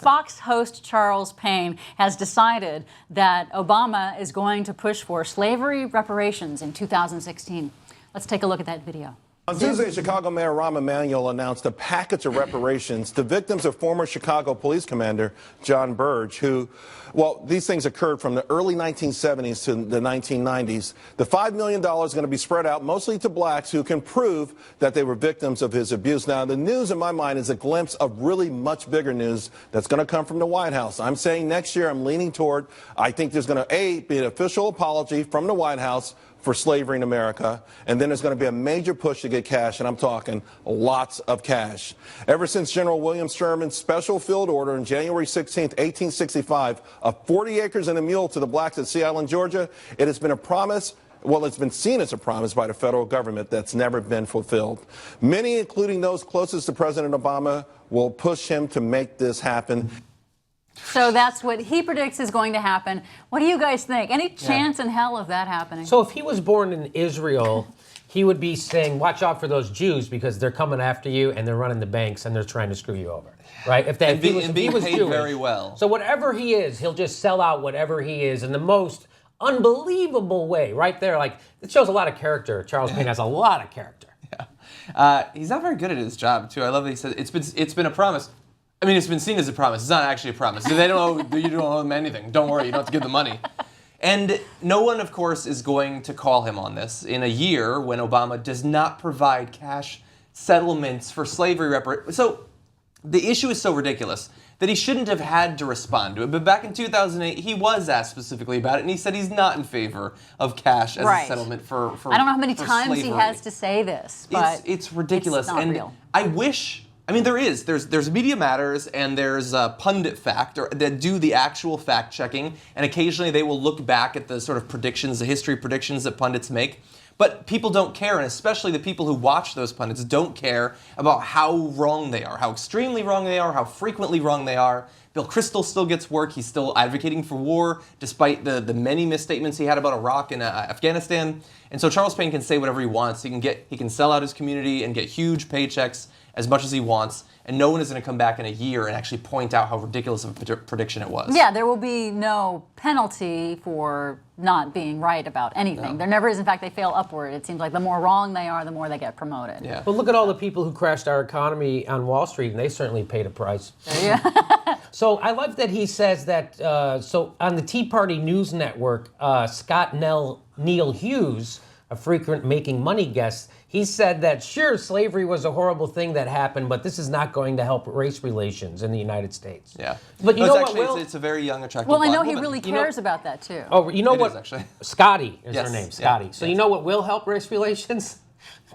Fox host Charles Payne has decided that Obama is going to push for slavery reparations in 2016. Let's take a look at that video. On Tuesday, Chicago Mayor Rahm Emanuel announced a package of reparations to victims of former Chicago police commander John Burge, who, well, these things occurred from the early 1970s to the 1990s. The $5 million is going to be spread out mostly to blacks who can prove that they were victims of his abuse. Now, the news in my mind is a glimpse of really much bigger news that's going to come from the White House. I'm saying next year I'm leaning toward, I think there's going to, be an official apology from the White House for slavery in America, and then there's going to be a major push to get cash, and I'm talking lots of cash. Ever since General William Sherman's special field order on January 16, 1865, of 40 acres and a mule to the blacks at Sea Island, Georgia, it has been a promise. Well, it's been seen as a promise by the federal government that's never been fulfilled. Many, including those closest to President Obama, will push him to make this happen. So that's what he predicts is going to happen. What do you guys think? Any chance in hell of that happening? So if he was born in Israel, he would be saying, watch out for those Jews because they're coming after you and they're running the banks and they're trying to screw you over. Right? If he was paid Jewish, very well. So whatever he is, he'll just sell out whatever he is in the most unbelievable way. Right there. Like, it shows a lot of character. Charles Payne has a lot of character. Yeah. He's not very good at his job, too. I love that he said it's been a promise. I mean, it's been seen as a promise. It's not actually a promise. You don't owe them anything. Don't worry, you don't have to give them money. And no one, of course, is going to call him on this in a year when Obama does not provide cash settlements for slavery reparations. So the issue is so ridiculous that he shouldn't have had to respond to it. But back in 2008, he was asked specifically about it, and he said he's not in favor of cash as a settlement for I don't know how many times slavery. he has to say this, but it's ridiculous. It's not and real. I wish. I mean, there's Media Matters and there's Pundit Fact that do the actual fact checking, and occasionally they will look back at the sort of predictions, the history predictions that pundits make. But people don't care, and especially the people who watch those pundits don't care about how wrong they are, how extremely wrong they are, how frequently wrong they are. Bill Kristol still gets work. He's still advocating for war, despite the many misstatements he had about Iraq and Afghanistan. And so Charles Payne can say whatever he wants. He can sell out his community and get huge paychecks as much as he wants, and no one is going to come back in a year and actually point out how ridiculous of a prediction it was. Yeah, there will be no penalty for not being right about anything. No. There never is. In fact, they fail upward. It seems like the more wrong they are, the more they get promoted. Yeah. Well, look at all the people who crashed our economy on Wall Street, and they certainly paid a price. Yeah. So I love that he says that, so on the Tea Party News Network, Scott Neil Hughes, a frequent Making Money guest, he said that, sure, slavery was a horrible thing that happened, but this is not going to help race relations in the United States. Yeah. But you know what, Will? It's a very young, attractive Well, I know black he woman. really cares about that, too. Oh, you know it what? Is, actually. Scotty is yes. her name, Scotty. Yeah. So you know what will help race relations?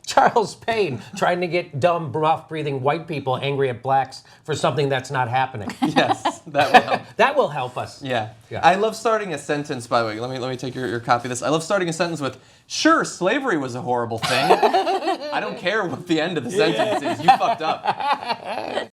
Charles Payne trying to get dumb, rough-breathing white people angry at blacks for something that's not happening. Yes, that will help. That will help us. Yeah. I love starting a sentence, by the way. Let me take your copy of this. I love starting a sentence with, sure, slavery was a horrible thing. I don't care what the end of the sentence is. You fucked up.